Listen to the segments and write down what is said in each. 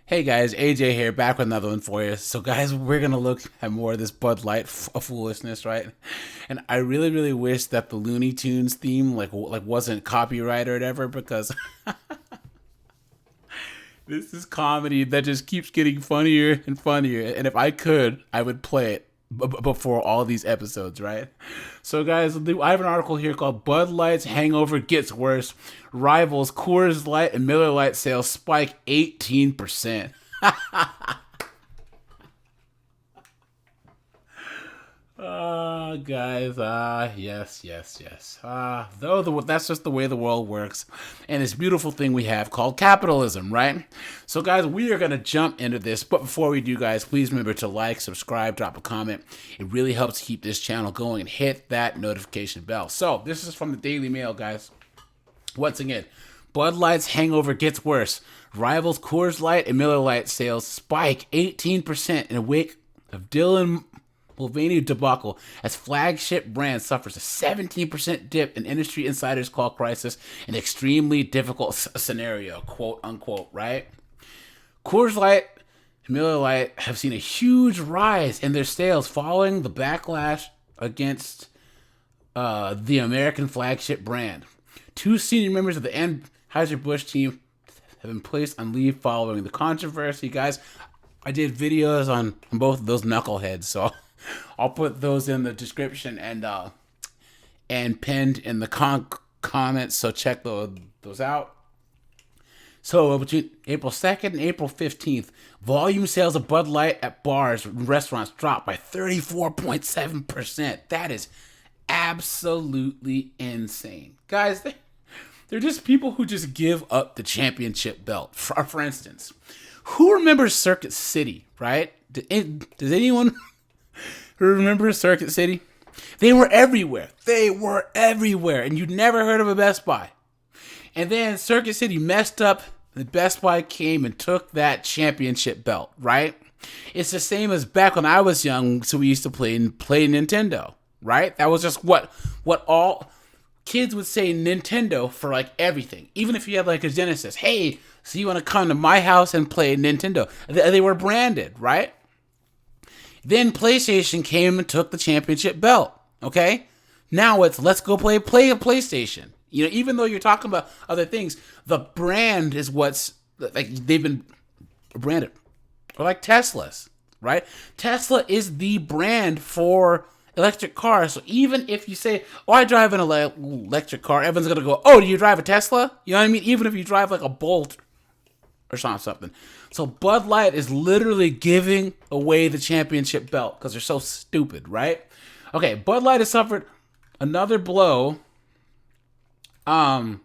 Hey guys, AJ here, back with another one for you. So guys, we're gonna look at more of this Bud Light foolishness, right? And I really wish that the Looney Tunes theme like wasn't copyright or whatever, because this is comedy that just keeps getting funnier and funnier. And if I could, I would play it before all these episodes, right? So, guys, I have an article here called "Bud Light's Hangover Gets Worse." Rivals Coors Light and Miller Lite sales spike 18%. Guys, yes. That's just the way the world works, and this beautiful thing we have called capitalism, right? So, guys, we are gonna jump into this, but before we do, guys, please remember to like, subscribe, drop a comment. It really helps keep this channel going, and hit that notification bell. So, this is from the Daily Mail, guys. Once again, Bud Light's hangover gets worse. Rivals Coors Light and Miller Lite sales spike 18% in a wake of Dylan Mulvaney debacle as flagship brand suffers a 17% dip in industry insiders call crisis an extremely difficult scenario, quote unquote, right? Coors Light and Miller Lite have seen a huge rise in their sales following the backlash against the American flagship brand. Two senior members of the Anheuser-Busch team have been placed on leave following the controversy. Guys, I did videos on both of those knuckleheads, so I'll put those in the description and pinned in the comments, so check those out. So between April 2nd and April 15th, volume sales of Bud Light at bars and restaurants dropped by 34.7%. That is absolutely insane. Guys, they're just people who just give up the championship belt. For instance, who remembers Circuit City, right? Does anyone remember Circuit City? They were everywhere. And you'd never heard of a Best Buy. And then Circuit City messed up. The Best Buy came and took that championship belt, right? It's the same as back when I was young, so we used to play Nintendo, right? That was just what all kids would say Nintendo for like everything. Even if you had like a Genesis. Hey, so you want to come to my house and play Nintendo? They were branded, right? Then PlayStation came and took the championship belt. Okay, now it's let's go play a PlayStation. You know, even though you're talking about other things, the brand is what's like they've been branded. Or like Tesla's, right? Tesla is the brand for electric cars. So even if you say, "Oh, I drive an electric car," everyone's gonna go, "Oh, do you drive a Tesla?" You know what I mean? Even if you drive like a Bolt or something. So Bud Light is literally giving away the championship belt because they're so stupid, right? Okay, Bud Light has suffered another blow in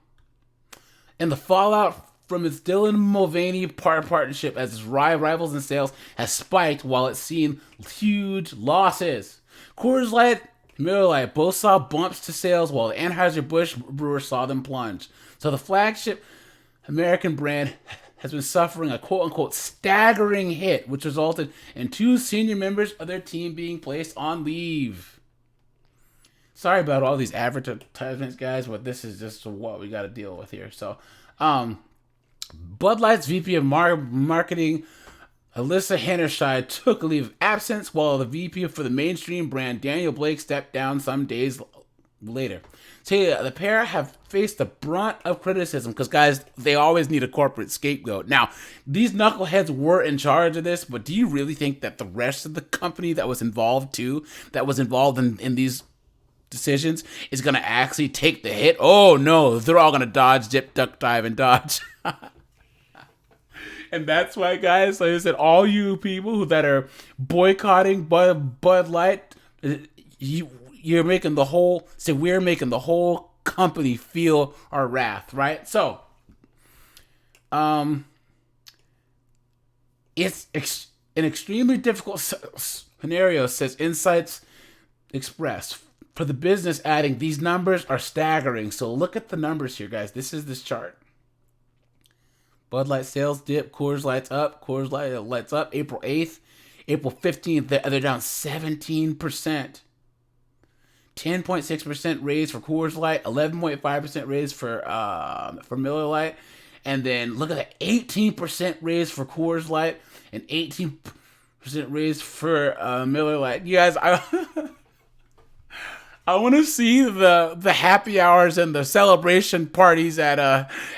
the fallout from its Dylan Mulvaney partnership as its rivals in sales has spiked while it's seen huge losses. Coors Light and Miller Lite both saw bumps to sales while the Anheuser-Busch brewers saw them plunge. So the flagship American brand has been suffering a quote-unquote staggering hit, which resulted in two senior members of their team being placed on leave. Sorry about all these advertisements, guys, but this is just what we got to deal with here. So, Bud Light's VP of Marketing, Alyssa Hennerscheid, took a leave of absence, while the VP for the mainstream brand, Daniel Blake, stepped down some days later. So yeah, the pair have faced the brunt of criticism because, guys, they always need a corporate scapegoat. Now, these knuckleheads were in charge of this, but do you really think that the rest of the company that was involved in these decisions is going to actually take the hit? Oh, no, they're all going to dodge, dip, duck, dive, and dodge. And that's why, guys, like I said, all you people that are boycotting Bud Light, we're making the whole company feel our wrath, right? So, it's an extremely difficult scenario, says Insights Express, for the business, adding these numbers are staggering. So look at the numbers here, guys. This is this chart. Bud Light sales dip, Coors Light's up, Light's up. April 8th, April 15th, they're down 17%. 10.6% raise for Coors Light, 11.5% raise for Miller Lite, And then look at that, 18% raise for Coors Light and 18% raise for Miller Lite. You guys, I want to see the happy hours and the celebration parties at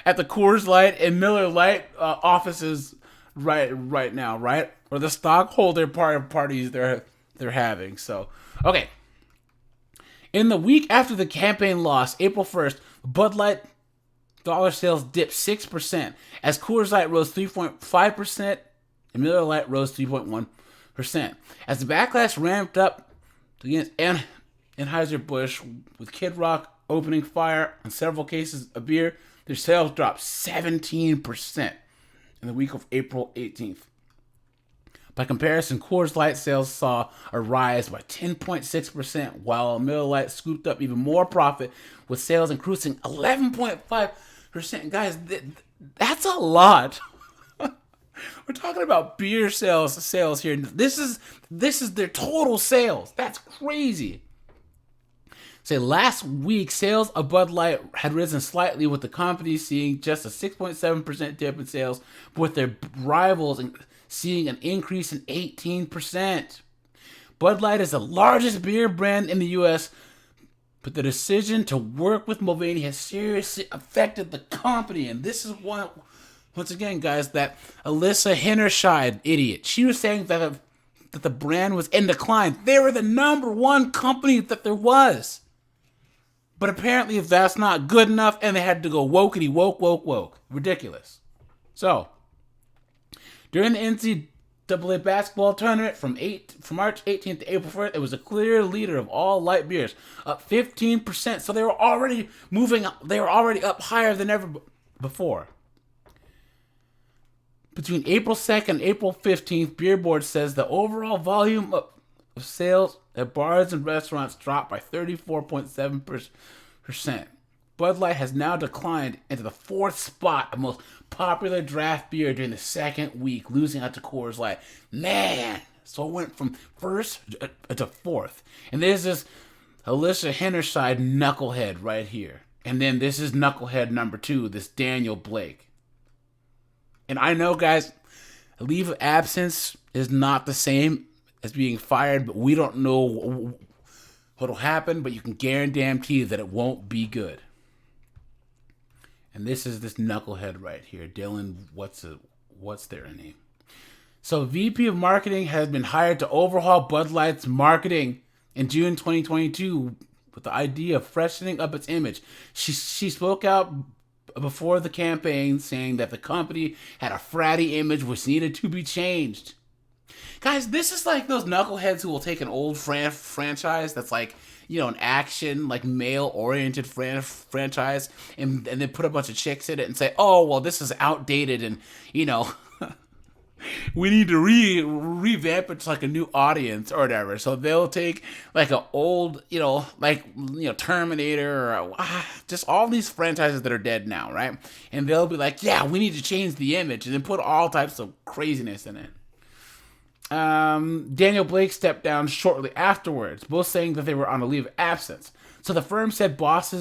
the Coors Light and Miller Lite offices right now, right? Or the stockholder parties they're having. So, okay. In the week after the campaign loss, April 1st, Bud Light dollar sales dipped 6% as Coors Light rose 3.5% and Miller Lite rose 3.1%. As the backlash ramped up against Anheuser-Busch with Kid Rock opening fire on several cases of beer, their sales dropped 17% in the week of April 18th. By comparison, Coors Light sales saw a rise by 10.6%, while Miller Lite scooped up even more profit, with sales increasing 11.5%. Guys, that's a lot. We're talking about beer sales here. This is their total sales. That's crazy. Say last week, sales of Bud Light had risen slightly, with the company seeing just a 6.7% dip in sales, with their rivals seeing an increase in 18%. Bud Light is the largest beer brand in the U.S., but the decision to work with Mulvaney has seriously affected the company. And this is one, once again, guys, that Alyssa Hennerscheid idiot. She was saying that the brand was in decline. They were the number one company that there was. But apparently that's not good enough, and they had to go wokety woke. Ridiculous. So, during the NCAA basketball tournament from March 18th to April 1st, it was a clear leader of all light beers, up 15%. So they were already moving up. They were already up higher than ever before. Between April 2nd and April 15th, Beer Board says the overall volume of sales at bars and restaurants dropped by 34.7%. Bud Light has now declined into the fourth spot of most popular draft beer during the second week, losing out to Coors Light. Man, so it went from first to fourth. And there's this Alyssa Hennerscheid knucklehead right here. And then this is knucklehead number 2, this Daniel Blake. And I know, guys, a leave of absence is not the same as being fired, but we don't know what'll happen, but you can guarantee that it won't be good. And this is this knucklehead right here, Dylan. What's their name? So, VP of Marketing has been hired to overhaul Bud Light's marketing in June 2022 with the idea of freshening up its image. She spoke out before the campaign, saying that the company had a fratty image which needed to be changed. Guys, this is like those knuckleheads who will take an old franchise that's like, an action, like male-oriented franchise, and then put a bunch of chicks in it and say, oh, well, this is outdated, and, we need to revamp it to like a new audience or whatever. So they'll take like an old, Terminator, or just all these franchises that are dead now, right? And they'll be like, yeah, we need to change the image, and then put all types of craziness in it. Daniel Blake stepped down shortly afterwards, both saying that they were on a leave of absence. So the firm said both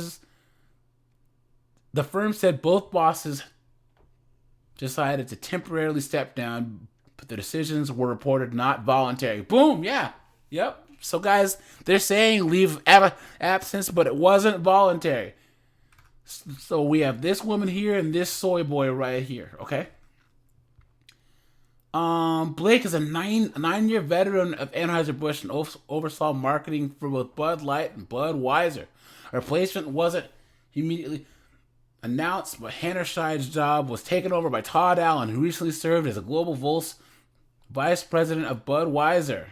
bosses decided to temporarily step down, but the decisions were reported not voluntary. Boom, yeah, yep. So guys, they're saying leave of absence, but it wasn't voluntary. So we have this woman here and this soy boy right here, okay? Blake is a nine-year veteran of Anheuser-Busch and oversaw marketing for both Bud Light and Budweiser. A replacement wasn't immediately announced, but Hennerscheid's job was taken over by Todd Allen, who recently served as a global vice president of Budweiser.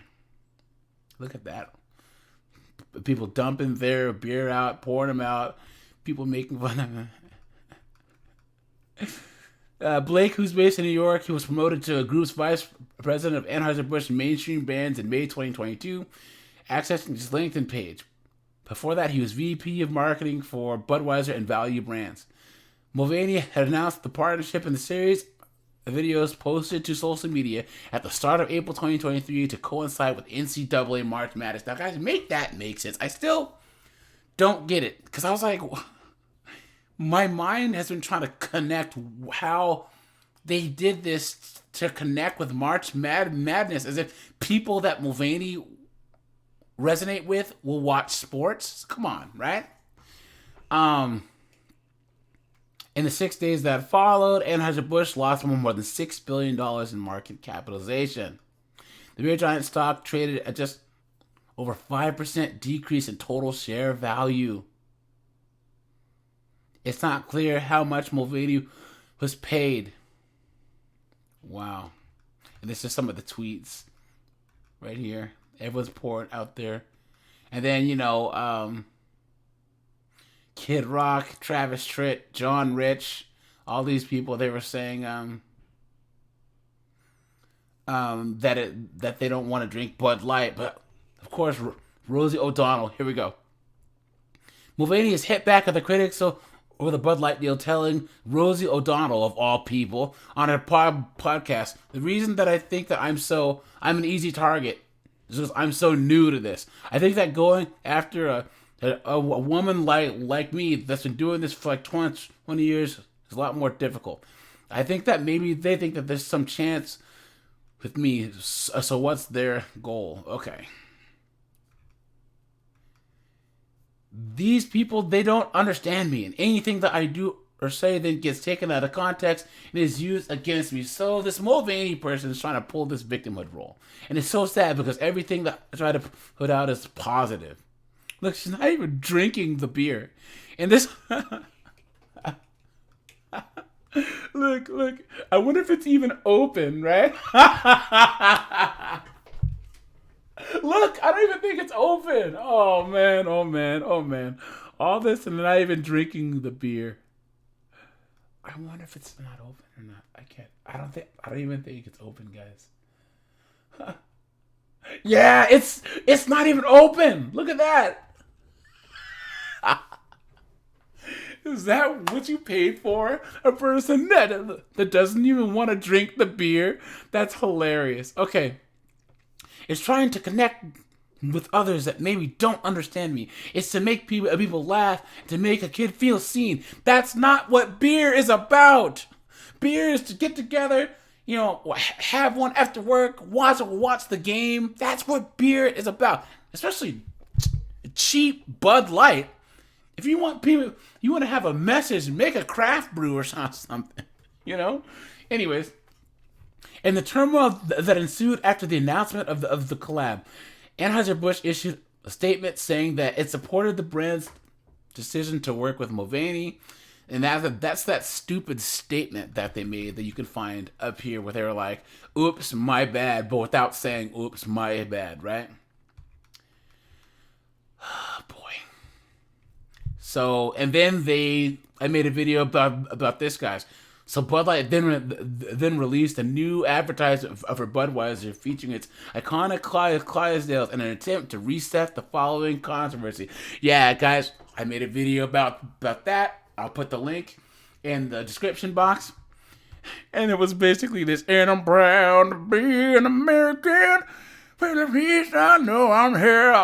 Look at that. People dumping their beer out, pouring them out, people making fun of them. Blake, who's based in New York, he was promoted to a group's vice president of Anheuser-Busch mainstream brands in May 2022, accessing his LinkedIn page. Before that, he was VP of marketing for Budweiser and Value Brands. Mulvaney had announced the partnership in the series of videos posted to social media at the start of April 2023 to coincide with NCAA March Madness. Now, guys, make that make sense. I still don't get it, because I was like, my mind has been trying to connect how they did this to connect with March Madness, as if people that Mulvaney resonate with will watch sports. Come on, right? Um, in the 6 days that followed, Anheuser-Busch lost more than $6 billion in market capitalization. The beer giant stock traded at just over 5% decrease in total share value. It's not clear how much Mulvaney was paid. Wow. And this is some of the tweets right here. Everyone's pouring out there. And then, Kid Rock, Travis Tritt, John Rich, all these people, they were saying that they don't want to drink Bud Light. But, of course, Rosie O'Donnell, here we go. Mulvaney is hit back at the critics over the Bud Light deal, telling Rosie O'Donnell, of all people, on her podcast, the reason that I think that I'm an easy target is because I'm so new to this. I think that going after a woman like me that's been doing this for like 20 years is a lot more difficult. I think that maybe they think that there's some chance with me. So what's their goal? Okay. These people, they don't understand me, and anything that I do or say then gets taken out of context and is used against me. So this Mulvaney person is trying to pull this victimhood role. And it's so sad because everything that I try to put out is positive. Look, she's not even drinking the beer. And this... Look. I wonder if it's even open, right? Look, I don't even think it's open. Oh, man. All this and not even drinking the beer. I wonder if it's not open or not. I don't even think it's open, guys. Yeah, it's not even open. Look at that. Is that what you paid for? A person that doesn't even want to drink the beer? That's hilarious. Okay. It's trying to connect with others that maybe don't understand me. It's to make people laugh, to make a kid feel seen. That's not what beer is about. Beer is to get together, have one after work, watch the game. That's what beer is about. Especially cheap Bud Light. If you want to have a message, make a craft brew or something. Anyways. In the turmoil that ensued after the announcement of the collab, Anheuser-Busch issued a statement saying that it supported the brand's decision to work with Mulvaney, and that's that stupid statement that they made that you can find up here where they were like, "Oops, my bad," but without saying "Oops, my bad," right? Oh, boy. So, and then I made a video about this, guys. So Bud Light then released a new advertisement of her Budweiser featuring its iconic Clydesdales in an attempt to reset the following controversy. Yeah, guys, I made a video about that. I'll put the link in the description box. And it was basically this, and I'm proud to be an American. For the peace I know I'm here.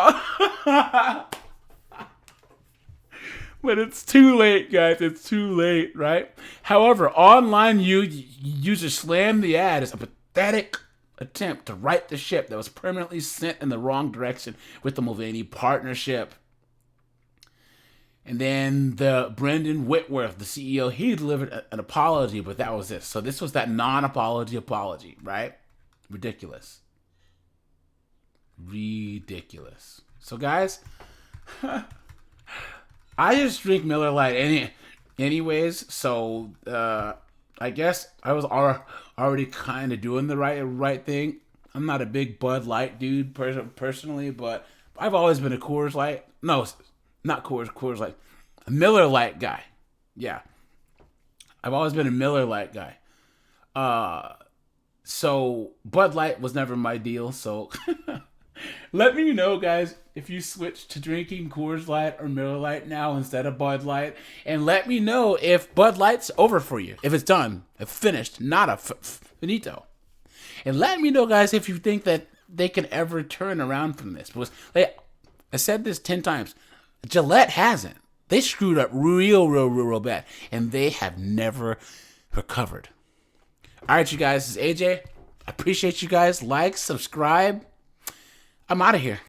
But it's too late, guys. It's too late, right? However, online users slammed the ad as a pathetic attempt to right the ship that was permanently sent in the wrong direction with the Mulvaney partnership. And then Brendan Whitworth, the CEO, he delivered an apology, but that was it. So this was that non-apology apology, right? Ridiculous. So, guys... I just drink Miller Lite anyways, so I guess I was already kind of doing the right thing. I'm not a big Bud Light dude personally, but I've always been a Coors Light. No, not Coors Light. A Miller Lite guy. Yeah. I've always been a Miller Lite guy. So Bud Light was never my deal, so... Let me know, guys, if you switch to drinking Coors Light or Miller Lite now instead of Bud Light. And let me know if Bud Light's over for you. If it's done. If finished. Not a finito. And let me know, guys, if you think that they can ever turn around from this. Because I said this 10 times. Gillette hasn't. They screwed up real bad, and they have never recovered. All right, you guys, this is AJ. I appreciate you guys. Like, subscribe. I'm out of here.